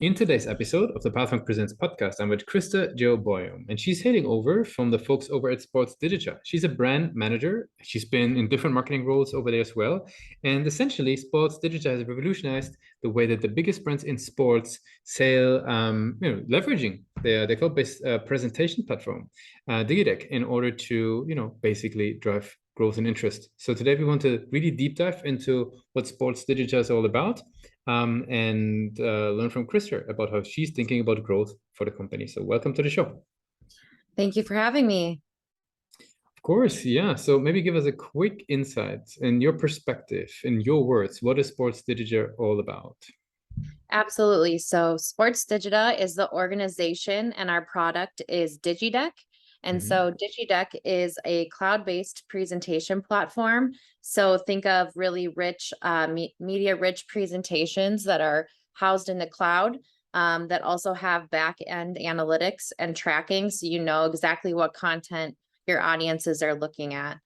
In today's episode of the Pathfind Presents podcast, I'm with Krista Boyum, and she's hailing over from the folks over at SportsDigita. She's a brand manager. She's been in different marketing roles over there as well. And essentially, SportsDigita has revolutionized the way that the biggest brands in sports sell, leveraging their cloud-based presentation platform, Digitec, in order to, basically drive growth and interest. So today we want to really deep dive into what SportsDigita is all about, and learn from Krista about how she's thinking about growth for the company. So welcome to the show. Thank you for having me. Of course, yeah. So maybe give us a quick insight in your perspective, in your words, what is SportsDigita all about? Absolutely. So SportsDigita is the organization and our product is DigiDeck. And so DigiDeck is a cloud-based presentation platform. So think of really rich, media-rich presentations that are housed in the cloud, that also have back-end analytics and tracking, so you know exactly what content your audiences are looking at.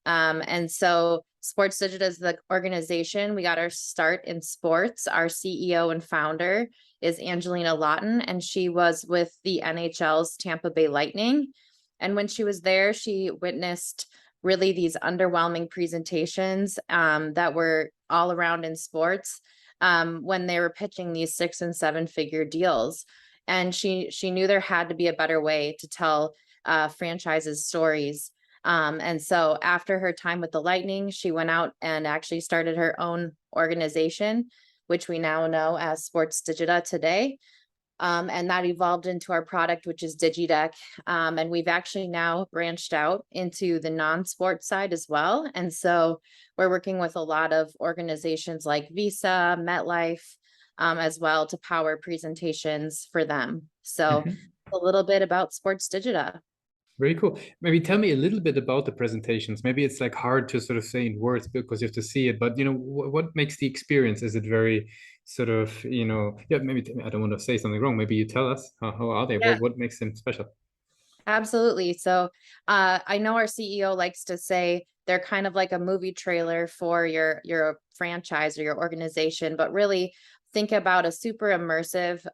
And so SportsDigita is the organization. We got our start in sports. Our CEO and founder is Angelina Lawton, and she was with the NHL's Tampa Bay Lightning. And when she was there, she witnessed really these underwhelming presentations that were all around in sports when they were pitching these 6 and 7 figure deals. And she knew there had to be a better way to tell franchises' stories. And so after her time with the Lightning, she went out and actually started her own organization, which we now know as SportsDigita today. And that evolved into our product, which is DigiDeck. And we've actually now branched out into the non-sports side as well. And so we're working with a lot of organizations like Visa, MetLife, as well to power presentations for them. So a little bit about SportsDigita. Very cool. Maybe tell me a little bit about the presentations. Maybe it's like hard to sort of say in words because you have to see it, but what makes the experience? Is it very sort of, yeah, maybe I don't want to say something wrong. Maybe you tell us how are they? Yeah. What makes them special? Absolutely. So I know our CEO likes to say they're kind of like a movie trailer for your franchise or your organization, but really think about a super immersive,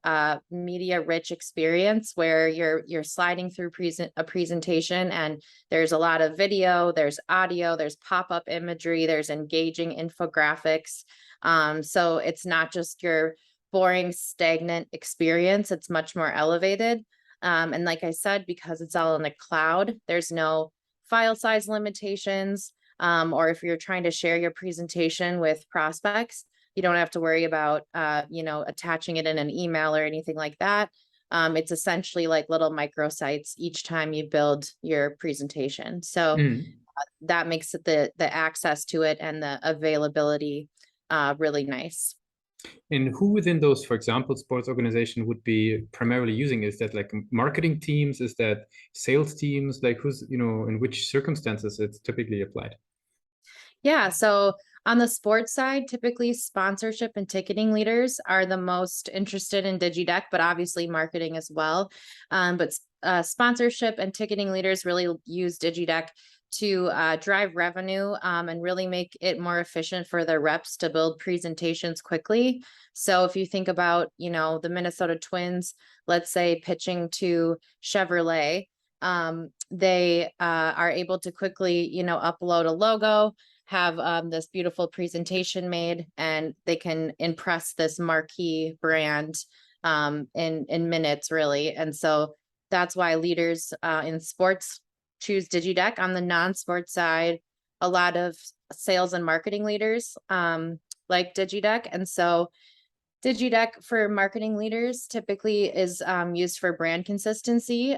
media rich experience where you're sliding through a presentation, and there's a lot of video, there's audio, there's pop-up imagery, there's engaging infographics. So it's not just your boring, stagnant experience, it's much more elevated. And like I said, because it's all in the cloud, there's no file size limitations. Or if you're trying to share your presentation with prospects, you don't have to worry about, attaching it in an email or anything like that. It's essentially like little microsites each time you build your presentation. So that makes it the access to it and the availability really nice. And who within those, for example, sports organization would be primarily using? Is that like marketing teams? Is that sales teams? Like who's, in which circumstances it's typically applied? Yeah, so on the sports side, typically sponsorship and ticketing leaders are the most interested in DigiDeck, but obviously marketing as well. But sponsorship and ticketing leaders really use DigiDeck to drive revenue and really make it more efficient for their reps to build presentations quickly. So if you think about, the Minnesota Twins, let's say pitching to Chevrolet, they are able to quickly, upload a logo, have this beautiful presentation made, and they can impress this marquee brand in minutes, really. And so that's why leaders in sports choose DigiDeck. On the non-sports side, a lot of sales and marketing leaders like DigiDeck. And so DigiDeck for marketing leaders typically is used for brand consistency,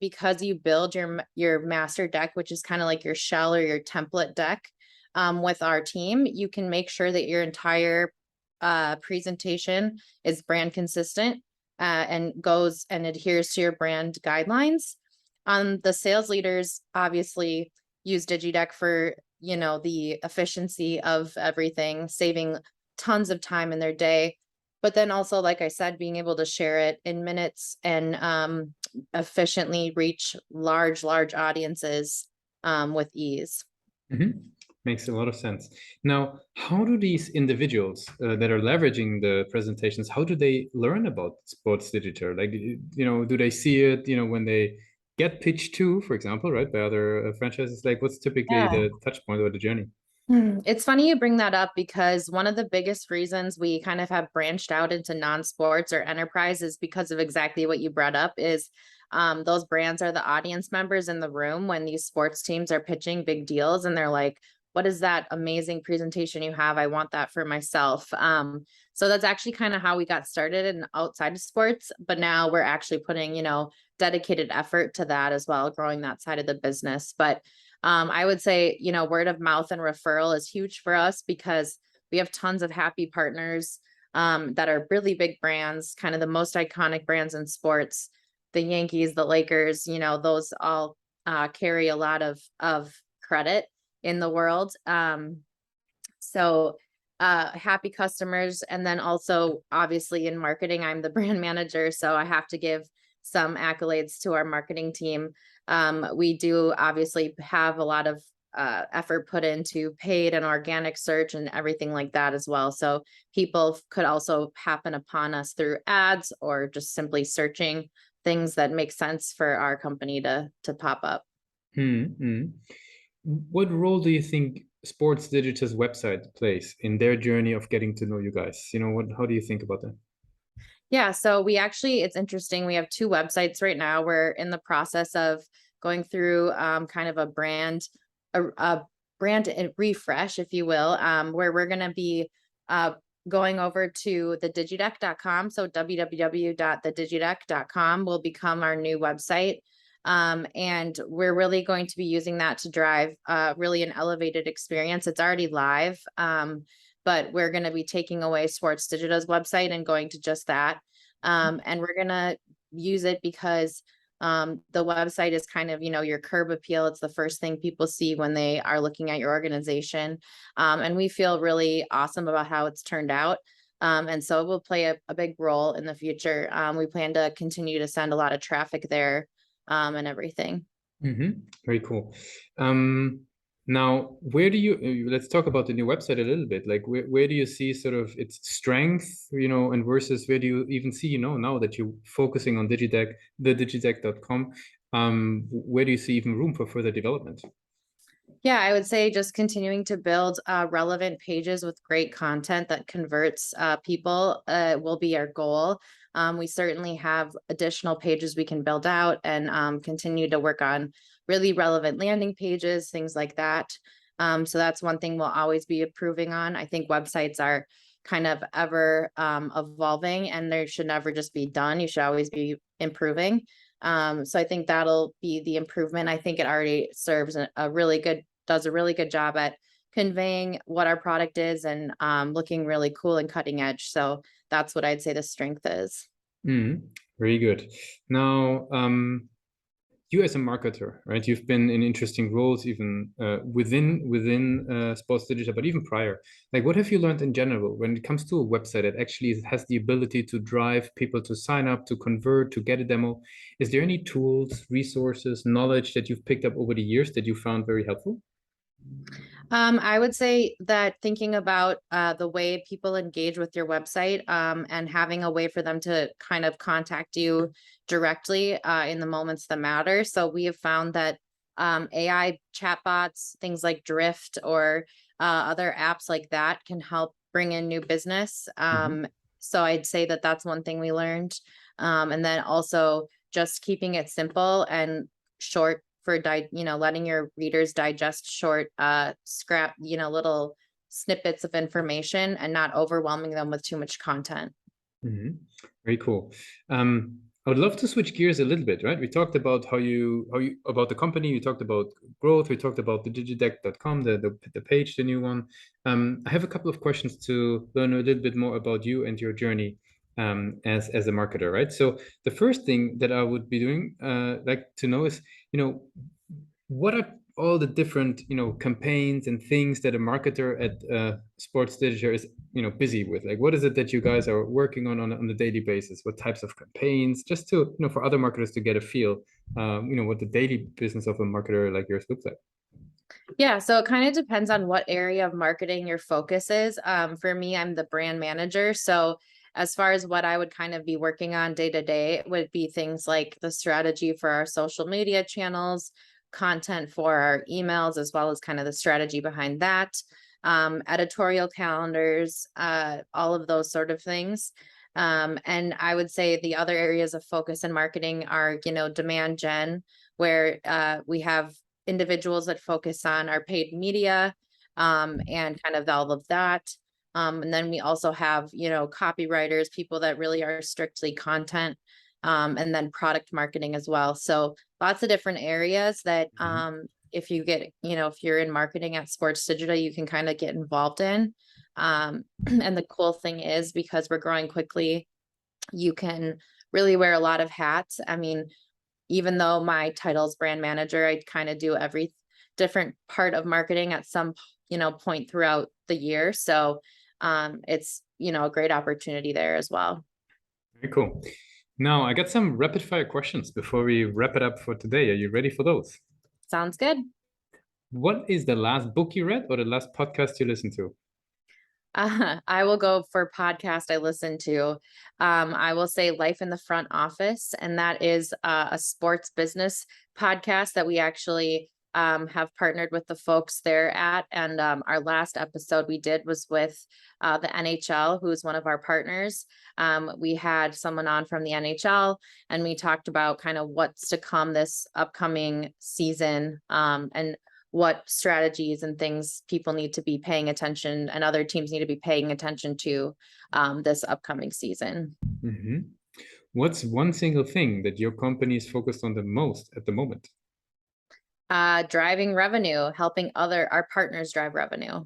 because you build your master deck, which is kind of like your shell or your template deck. With our team, you can make sure that your entire presentation is brand consistent and goes and adheres to your brand guidelines. The sales leaders obviously use DigiDeck for, the efficiency of everything, saving tons of time in their day. But then also, like I said, being able to share it in minutes and efficiently reach large audiences with ease. Makes a lot of sense. Now, how do these individuals that are leveraging the presentations, how do they learn about sports digital? Like, do they see it, when they get pitched to, for example, right, by other franchises? Like, what's typically Yeah. the touch point or the journey? It's funny you bring that up because one of the biggest reasons we kind of have branched out into non-sports or enterprise is because of exactly what you brought up is those brands are the audience members in the room when these sports teams are pitching big deals and they're like, what is that amazing presentation you have? I want that for myself. So that's actually kind of how we got started in outside of sports, but now we're actually putting, dedicated effort to that as well, growing that side of the business. But I would say, word of mouth and referral is huge for us because we have tons of happy partners that are really big brands, kind of the most iconic brands in sports. The Yankees, the Lakers, those all carry a lot of credit in the world. So happy customers. And then also, obviously, in marketing, I'm the brand manager. So I have to give some accolades to our marketing team. We do obviously have a lot of effort put into paid and organic search and everything like that as well. So people could also happen upon us through ads or just simply searching things that make sense for our company to pop up. Hmm. What role do you think Sports Digita's website plays in their journey of getting to know you guys? How do you think about that? Yeah, so it's interesting. We have two websites right now. We're in the process of going through kind of a brand refresh, if you will, where we're going to be going over to the digideck.com. So www.thedigideck.com will become our new website. And we're really going to be using that to drive really an elevated experience. It's already live. But we're going to be taking away SportsDigita's website and going to just that. And we're going to use it because the website is kind of, your curb appeal. It's the first thing people see when they are looking at your organization. And we feel really awesome about how it's turned out. And so it will play a big role in the future. We plan to continue to send a lot of traffic there and everything. Very cool. Now, where do let's talk about the new website a little bit. Like, where do you see sort of its strength, and versus where do you even see, now that you're focusing on Digideck, the digideck.com, where do you see even room for further development? Yeah, I would say just continuing to build relevant pages with great content that converts people will be our goal. We certainly have additional pages we can build out and continue to work on really relevant landing pages, things like that. So that's one thing we'll always be improving on. I think websites are kind of ever evolving and they should never just be done. You should always be improving. So I think that'll be the improvement. I think it already serves does a really good job at conveying what our product is and looking really cool and cutting edge. So that's what I'd say the strength is. Very good. Now, you as a marketer, right? You've been in interesting roles, even within Sports Digital, but even prior. Like, what have you learned in general when it comes to a website that actually has the ability to drive people to sign up, to convert, to get a demo? Is there any tools, resources, knowledge that you've picked up over the years that you found very helpful? I would say that thinking about the way people engage with your website and having a way for them to kind of contact you directly in the moments that matter. So we have found that AI chatbots, things like Drift or other apps like that can help bring in new business. So I'd say that that's one thing we learned. And then also just keeping it simple and short for letting your readers digest short little snippets of information and not overwhelming them with too much content. Very cool. I would love to switch gears a little bit, right? We talked about how you about the company, we talked about growth, we talked about the digideck.com, the page, the new one. I have a couple of questions to learn a little bit more about you and your journey as a marketer, right? So the first thing that I would be doing, like to know is, what are all the different, campaigns and things that a marketer at Sports Digital is, busy with? Like, what is it that you guys are working on a daily basis? What types of campaigns? Just to, for other marketers to get a feel, what the daily business of a marketer like yours looks like. Yeah, so it kind of depends on what area of marketing your focus is. For me, I'm the brand manager. So as far as what I would kind of be working on day to day, it would be things like the strategy for our social media channels, content for our emails, as well as kind of the strategy behind that, editorial calendars, all of those sort of things. And I would say the other areas of focus in marketing are, demand gen, where we have individuals that focus on our paid media, and kind of all of that. And then we also have, copywriters, people that really are strictly content, and then product marketing as well. So lots of different areas that, if you get, if you're in marketing at SportsDigita, you can kind of get involved in. And the cool thing is, because we're growing quickly, you can really wear a lot of hats. I mean, even though my title is brand manager, I kind of do every different part of marketing at some, point throughout the year. So it's, a great opportunity there as well. Very cool. Now, I got some rapid fire questions before we wrap it up for today. Are you ready for those? Sounds good. What is the last book you read or the last podcast you listened to? I will go for podcast I listen to. I will say Life in the Front Office, and that is a sports business podcast that we actually have partnered with the folks there at. And our last episode we did was with the NHL, who is one of our partners. We had someone on from the NHL, and we talked about kind of what's to come this upcoming season, and what strategies and things people need to be paying attention and other teams need to be paying attention to this upcoming season. What's one single thing that your company is focused on the most at the moment? Driving revenue, helping our partners drive revenue.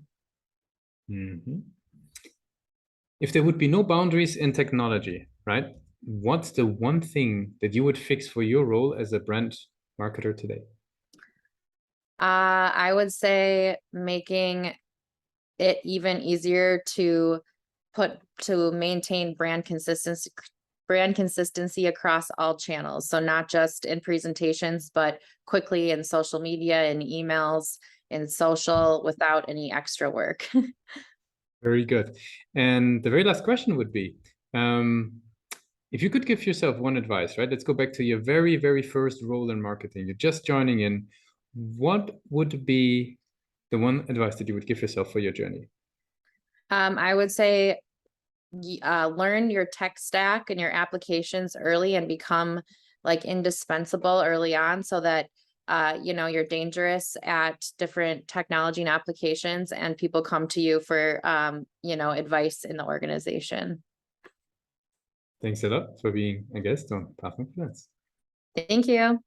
If there would be no boundaries in technology, right? What's the one thing that you would fix for your role as a brand marketer today? I would say making it even easier to maintain brand consistency across all channels. So not just in presentations, but quickly in social media and emails and social without any extra work. Very good. And the very last question would be, if you could give yourself one advice, right? Let's go back to your very, very first role in marketing. You're just joining in. What would be the one advice that you would give yourself for your journey? I would say learn your tech stack and your applications early and become like indispensable early on, so that you're dangerous at different technology and applications, and people come to you for advice in the organization. Thanks a lot for being a guest on Path of Influence. Thank you.